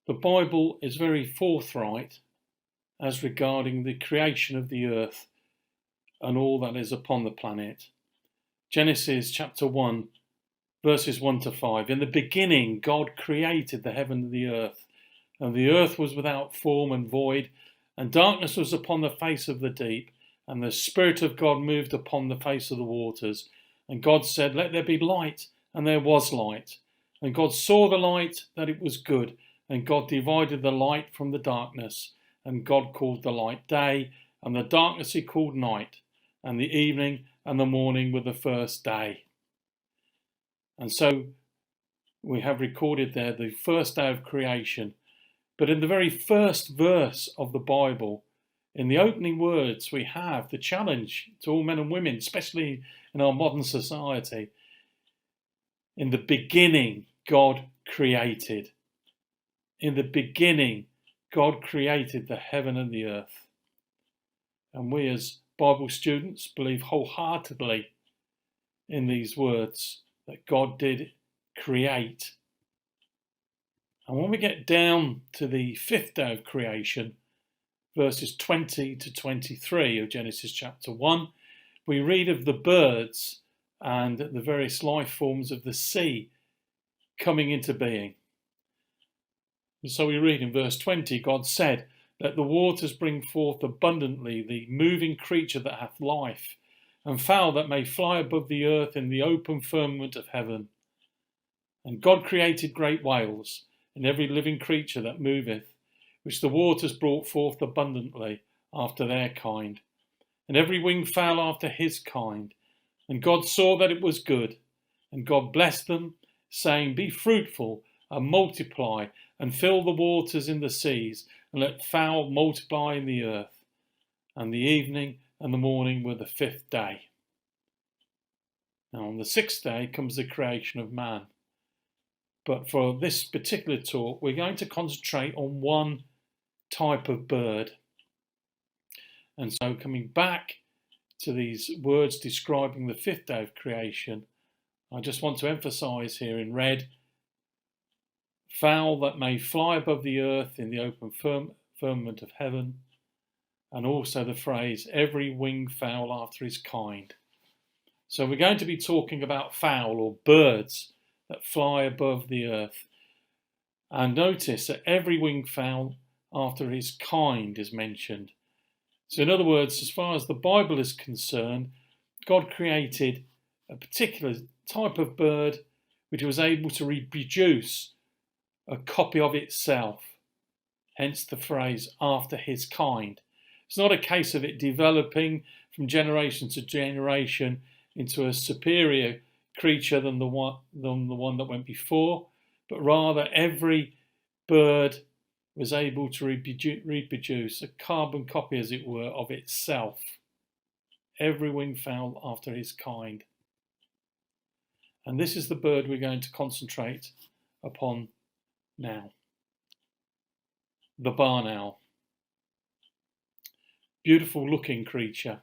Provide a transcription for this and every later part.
The Bible is very forthright as regarding the creation of the earth and all that is upon the planet. Genesis chapter 1, verses 1 to 5. In the beginning, God created the heaven and the earth was without form and void, and darkness was upon the face of the deep, and the Spirit of God moved upon the face of the waters. And God said, "Let there be light," and there was light. And God saw the light, that it was good, and God divided the light from the darkness. And God called the light day, and the darkness he called night. And the evening and the morning were the first day. And so we have recorded there the first day of creation. But in the very first verse of the Bible, in the opening words, we have the challenge to all men and women, especially in our modern society. In the beginning, God created. In the beginning, God created the heaven and the earth. And we as Bible students believe wholeheartedly in these words that God did create. And when we get down to the fifth day of creation, verses 20 to 23 of Genesis chapter 1, we read of the birds and the various life forms of the sea coming into being. And so we read in verse 20, God said, "Let the waters bring forth abundantly the moving creature that hath life, and fowl that may fly above the earth in the open firmament of heaven. And God created great whales, and every living creature that moveth, which the waters brought forth abundantly after their kind, and every winged fowl after his kind. And God saw that it was good. And God blessed them, saying, Be fruitful, and multiply, and fill the waters in the seas, and let fowl multiply in the earth. And the evening and the morning were the fifth day." Now on the sixth day comes the creation of man. But for this particular talk, we're going to concentrate on one type of bird. And so coming back to these words describing the fifth day of creation, I just want to emphasize here in red, fowl that may fly above the earth in the open firmament of heaven, and also the phrase, every winged fowl after his kind. So we're going to be talking about fowl or birds that fly above the earth. And notice that every winged fowl after his kind is mentioned. So in other words, as far as the Bible is concerned, God created a particular type of bird which was able to reproduce a copy of itself, hence the phrase, after his kind. It's not a case of it developing from generation to generation into a superior creature than the one that went before, but rather every bird was able to reproduce a carbon copy, as it were, of itself. Every winged fowl after his kind. And this is the bird we're going to concentrate upon now. The barn owl. Beautiful looking creature.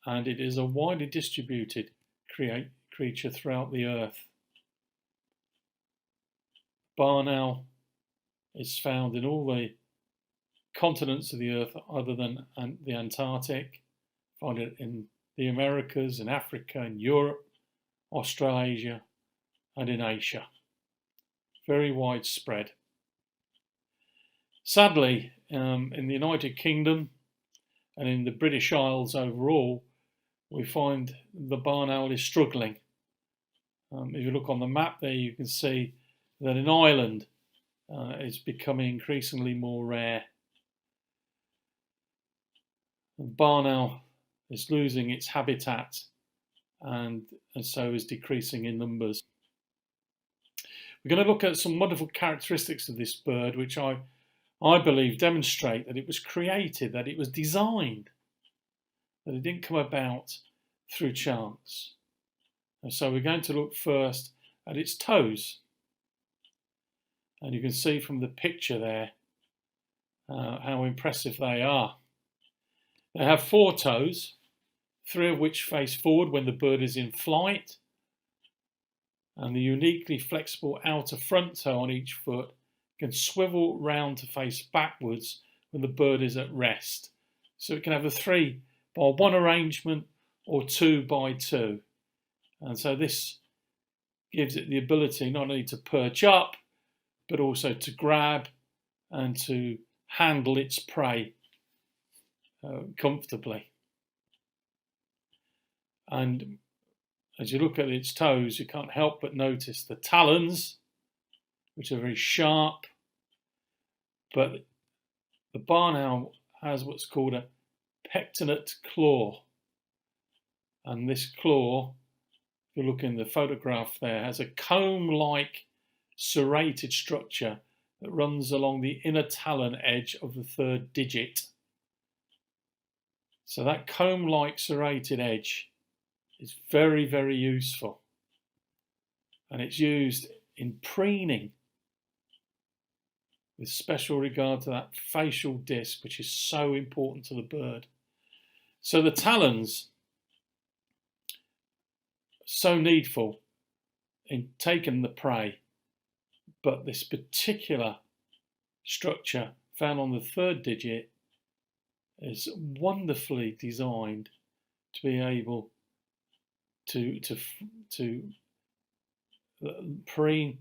And it is a widely distributed creature throughout the earth. Barn owl is found in all the continents of the earth other than the Antarctic. Find it in the Americas, in Africa, in Europe, Australasia, and in Asia. Very widespread. Sadly, in the United Kingdom and in the British Isles overall, we find the barn owl is struggling. If you look on the map there, you can see that in Ireland it's becoming increasingly more rare. The barn owl is losing its habitat and so is decreasing in numbers. We're going to look at some wonderful characteristics of this bird, which I believe demonstrate that it was created, that it was designed, that it didn't come about through chance. And so we're going to look first at its toes. And you can see from the picture there how impressive they are. They have 4 toes, 3 of which face forward when the bird is in flight, and the uniquely flexible outer front toe on each foot can swivel round to face backwards when the bird is at rest. So it can have a 3x1 arrangement or 2x2. And so this gives it the ability not only to perch up, but also to grab and to handle its prey comfortably. And as you look at its toes, you can't help but notice the talons, which are very sharp. But the barn owl has what's called a pectinate claw. And this claw, if you look in the photograph there, has a comb-like serrated structure that runs along the inner talon edge of the third digit. So that comb-like serrated edge is very, very useful. And it's used in preening with special regard to that facial disc, which is so important to the bird. So the talons, so needful in taking the prey, but this particular structure found on the third digit is wonderfully designed to be able to preen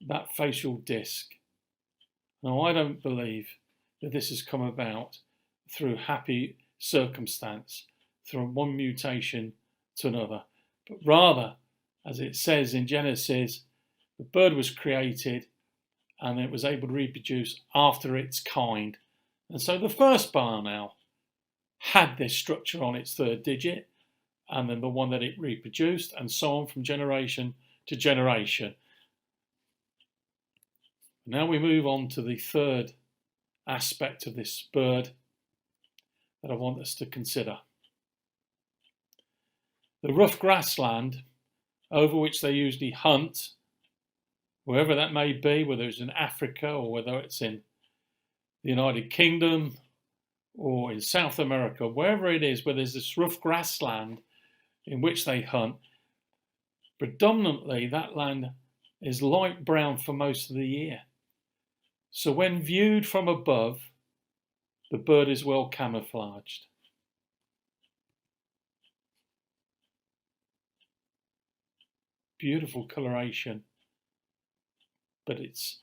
that facial disc. Now, I don't believe that this has come about through happy circumstance, through one mutation to another, but rather, as it says in Genesis, the bird was created and it was able to reproduce after its kind. And so the first barn owl had this structure on its third digit, and then the one that it reproduced, and so on from generation to generation. Now we move on to the third aspect of this bird that I want us to consider. The rough grassland over which they usually hunt, wherever that may be, whether it's in Africa or whether it's in the United Kingdom or in South America, wherever it is where there's this rough grassland in which they hunt, predominantly that land is light brown for most of the year. So when viewed from above, the bird is well camouflaged. Beautiful coloration, but it's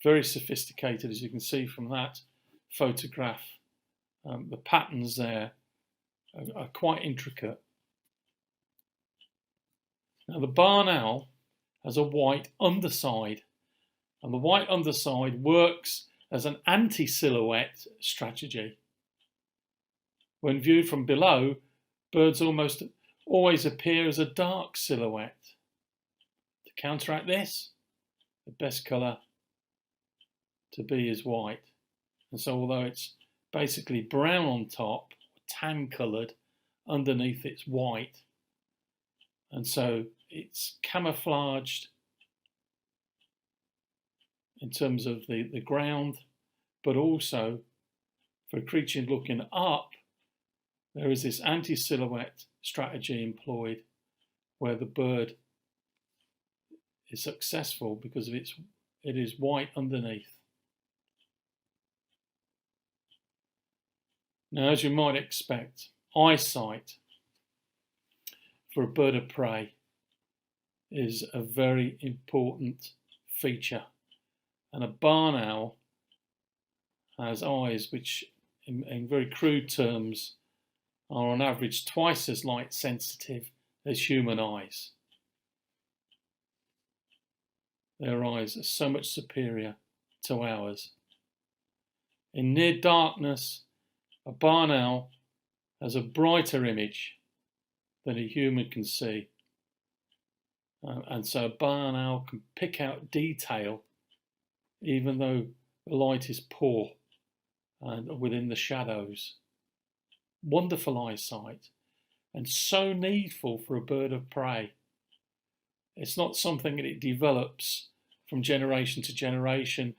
very sophisticated, as you can see from that photograph. The patterns there are quite intricate. Now the barn owl has a white underside, and the white underside works as an anti-silhouette strategy. When viewed from below, birds almost always appear as a dark silhouette. To counteract this, the best colour to be is white. And so although it's basically brown on top, tan coloured, underneath it's white. And so it's camouflaged in terms of the ground, but also for a creature looking up, there is this anti-silhouette strategy employed where the bird is successful because it is white underneath. Now, as you might expect, eyesight for a bird of prey is a very important feature. And a barn owl has eyes which, in very crude terms, are on average twice as light sensitive as human eyes. Their eyes are so much superior to ours. In near darkness, a barn owl has a brighter image than a human can see. And so a barn owl can pick out detail even though the light is poor and within the shadows. Wonderful eyesight, and so needful for a bird of prey. It's not something that it develops from generation to generation.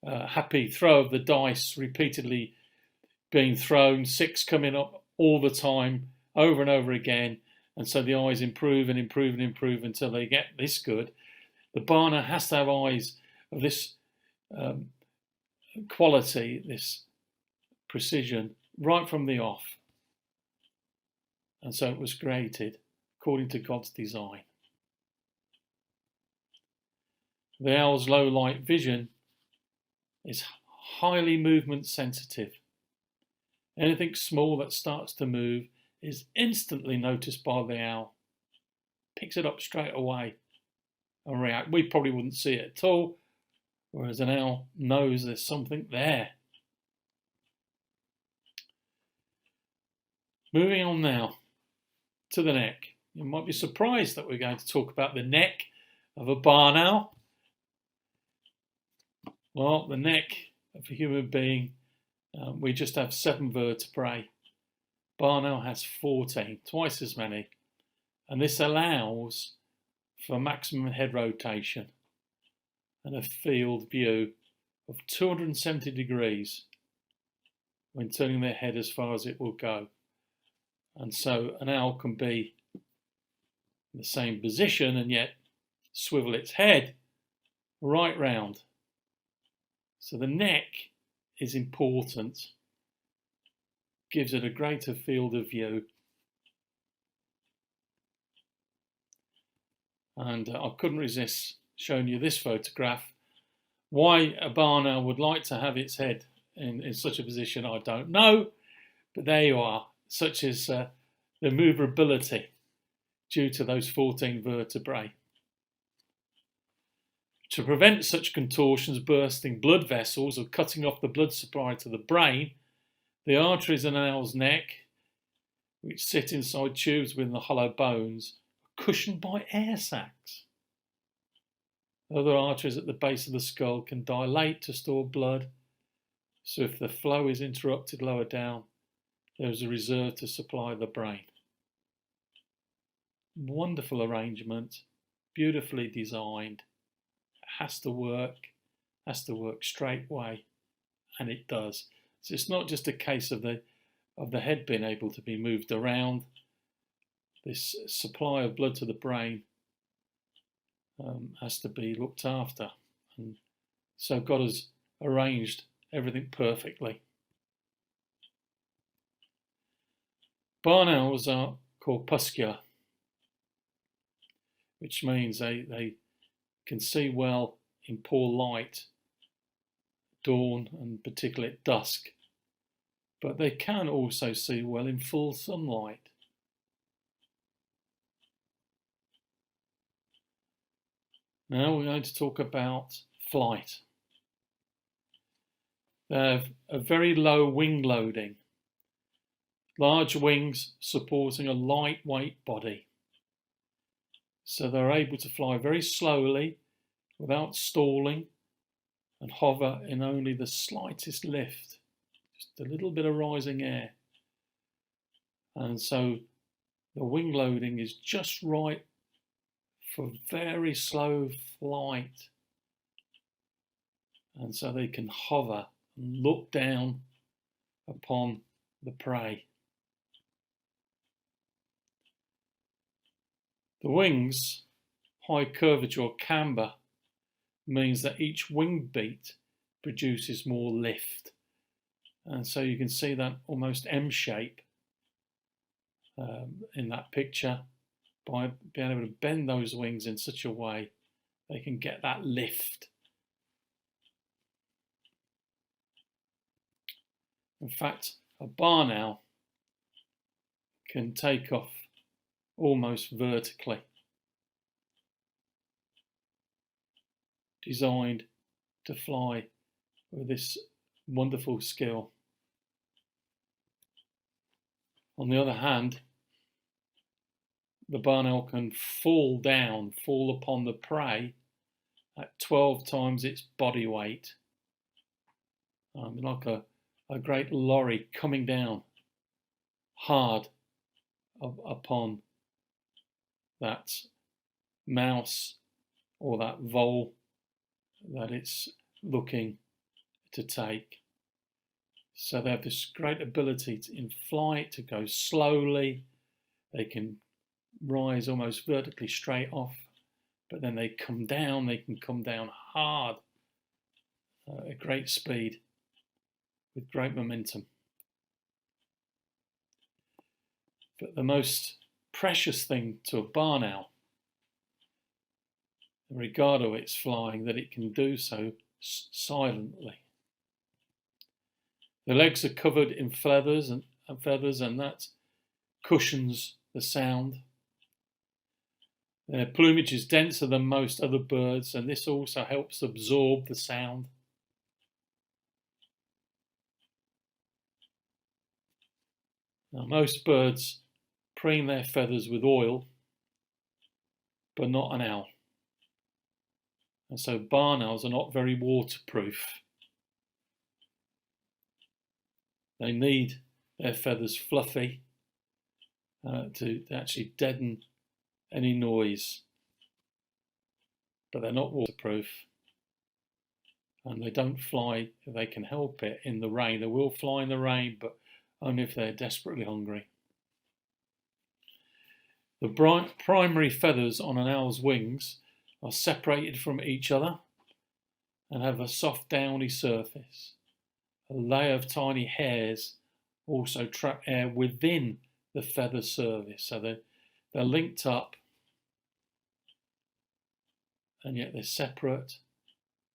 Happy throw of the dice repeatedly being thrown, 6 coming up all the time, over and over again, and so the eyes improve and improve and improve until they get this good. The barn owl has to have eyes of this quality, this precision, right from the off. And so it was created according to God's design. The owl's low light vision is highly movement sensitive. Anything small that starts to move is instantly noticed by the owl. Picks it up straight away and reacts. We probably wouldn't see it at all, whereas an owl knows there's something there. Moving on now to the neck. You might be surprised that we're going to talk about the neck of a barn owl. Well, the neck of a human being, we just have 7 vertebrae. Barn owl has 14, twice as many. And this allows for maximum head rotation and a field view of 270 degrees when turning their head as far as it will go. And so an owl can be in the same position and yet swivel its head right round. So the neck is important, gives it a greater field of view. And I couldn't resist showing you this photograph. Why a barn owl would like to have its head in such a position, I don't know. But there you are, such as the movability due to those 14 vertebrae. To prevent such contortions bursting blood vessels or cutting off the blood supply to the brain, the arteries in an owl's neck, which sit inside tubes within the hollow bones, are cushioned by air sacs. Other arteries at the base of the skull can dilate to store blood, so if the flow is interrupted lower down, there is a reserve to supply the brain. Wonderful arrangement, beautifully designed. Has to work straight away, and it does. So it's not just a case of the head being able to be moved around. This supply of blood to the brain has to be looked after, and so God has arranged everything perfectly. Barn owls are corpuscular, which means they can see well in poor light, dawn and particularly at dusk, but they can also see well in full sunlight. Now we're going to talk about flight. They have a very low wing loading, large wings supporting a lightweight body. So they're able to fly very slowly without stalling and hover in only the slightest lift, just a little bit of rising air. And so the wing loading is just right for very slow flight. And so they can hover and look down upon the prey. The wings' high curvature or camber means that each wing beat produces more lift. And so you can see that almost M shape in that picture by being able to bend those wings in such a way they can get that lift. In fact, a barn owl can take off almost vertically, designed to fly with this wonderful skill. On the other hand, the barn owl can fall upon the prey at 12 times its body weight, like a great lorry coming down hard upon that mouse or that vole that it's looking to take. So they have this great ability in flight to go slowly. They can rise almost vertically straight off, but then they come down. They can come down hard at great speed with great momentum. But the most precious thing to a barn owl, in regard to its flying, that it can do so silently. The legs are covered in feathers, and that cushions the sound. Their plumage is denser than most other birds, and this also helps absorb the sound. Now, most birds preen their feathers with oil, but not an owl. And so barn owls are not very waterproof. They need their feathers fluffy to actually deaden any noise, but they're not waterproof, and they don't fly if they can help it in the rain. They will fly in the rain, but only if they're desperately hungry. The primary feathers on an owl's wings are separated from each other and have a soft downy surface. A layer of tiny hairs also trap air within the feather surface, so they're linked up and yet they're separate,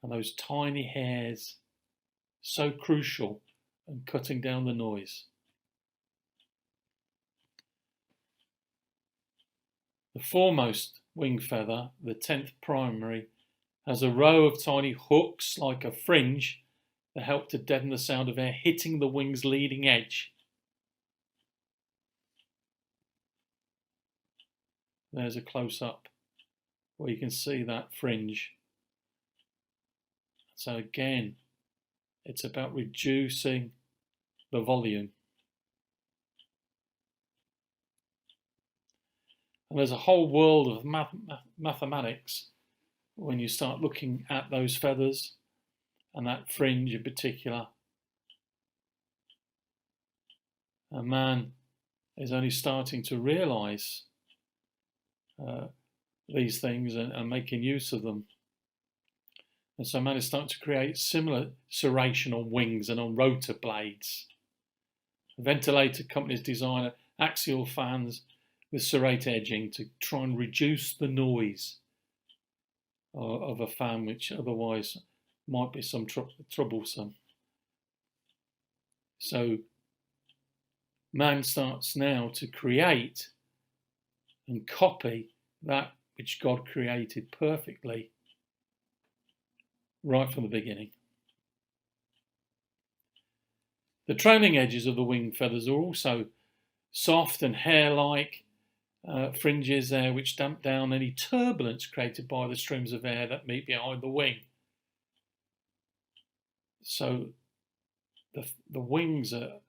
and those tiny hairs, so crucial in cutting down the noise. The foremost wing feather, the 10th primary, has a row of tiny hooks like a fringe that help to deaden the sound of air hitting the wing's leading edge. There's a close-up where you can see that fringe. So again, it's about reducing the volume. And there's a whole world of mathematics when you start looking at those feathers and that fringe in particular. And man is only starting to realise these things and making use of them. And so man is starting to create similar serration on wings and on rotor blades. Ventilator companies design axial fans with serrate edging to try and reduce the noise of a fan, which otherwise might be some troublesome. So man starts now to create and copy that which God created perfectly right from the beginning. The trailing edges of the wing feathers are also soft and hair-like fringes there which damp down any turbulence created by the streams of air that meet behind the wing. So the wings are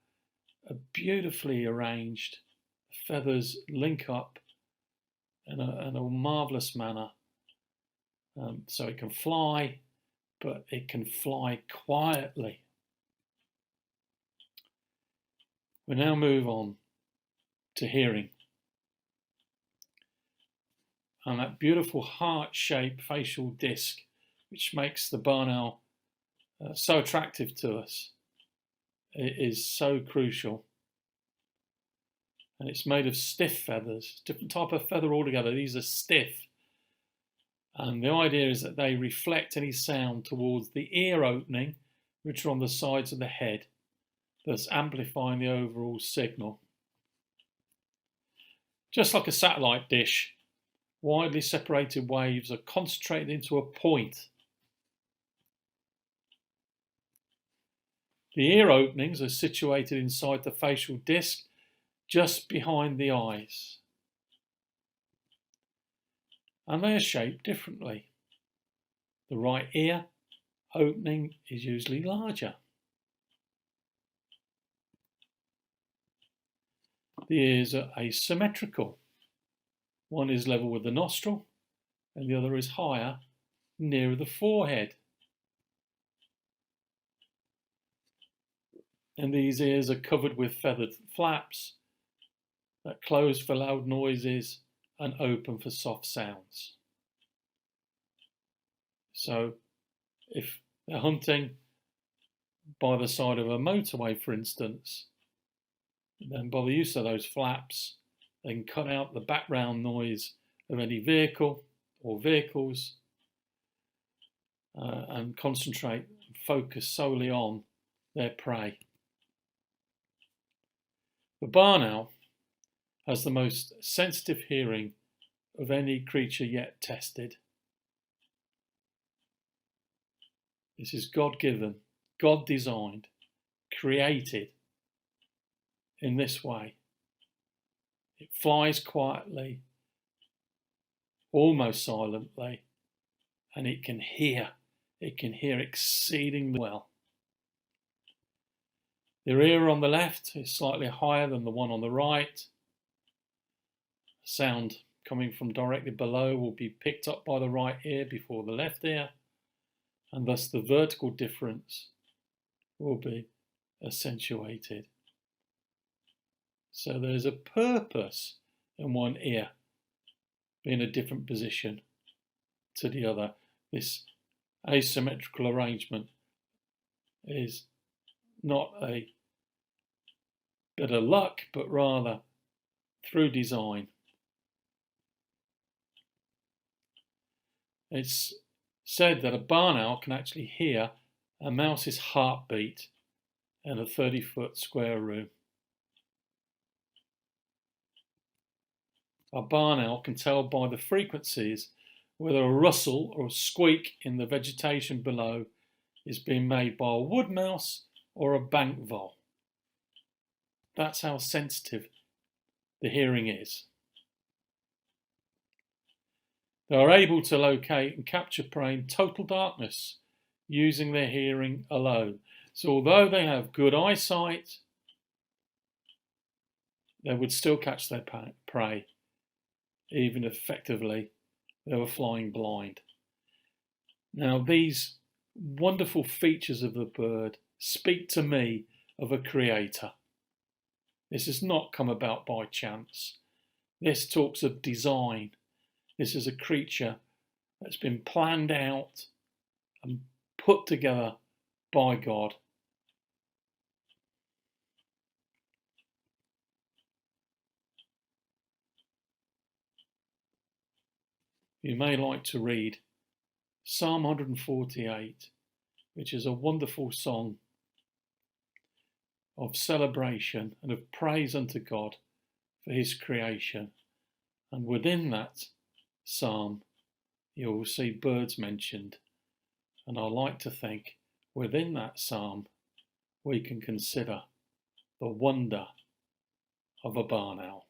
beautifully arranged. The feathers link up in a marvellous manner. So it can fly, but it can fly quietly. We now move on to hearing. And that beautiful heart-shaped facial disc, which makes the barn owl so attractive to us, it is so crucial. And it's made of stiff feathers, different type of feather altogether. These are stiff. And the idea is that they reflect any sound towards the ear opening, which are on the sides of the head, thus amplifying the overall signal. Just like a satellite dish, widely separated waves are concentrated into a point. The ear openings are situated inside the facial disc, just behind the eyes. And they are shaped differently. The right ear opening is usually larger. The ears are asymmetrical. One is level with the nostril and the other is higher, nearer the forehead. And these ears are covered with feathered flaps that close for loud noises and open for soft sounds. So if they're hunting by the side of a motorway, for instance, then by the use of those flaps, they can cut out the background noise of any vehicle or vehicles and concentrate and focus solely on their prey. The barn owl has the most sensitive hearing of any creature yet tested. This is God-given, God-designed, created in this way. It flies quietly, almost silently, and it can hear exceedingly well. The ear on the left is slightly higher than the one on the right. Sound coming from directly below will be picked up by the right ear before the left ear, and thus the vertical difference will be accentuated. So there's a purpose in one ear being a different position to the other. This asymmetrical arrangement is not a bit of luck, but rather through design. It's said that a barn owl can actually hear a mouse's heartbeat in a 30-foot square room. A barn owl can tell by the frequencies whether a rustle or a squeak in the vegetation below is being made by a wood mouse or a bank vole. That's how sensitive the hearing is. They are able to locate and capture prey in total darkness using their hearing alone. So although they have good eyesight, they would still catch their prey, even effectively they were flying blind. Now these wonderful features of the bird speak to me of a creator. This has not come about by chance. This talks of design. This is a creature that's been planned out and put together by God. You may like to read Psalm 148, which is a wonderful song of celebration and of praise unto God for his creation. And within that psalm, you will see birds mentioned. And I like to think within that psalm, we can consider the wonder of a barn owl.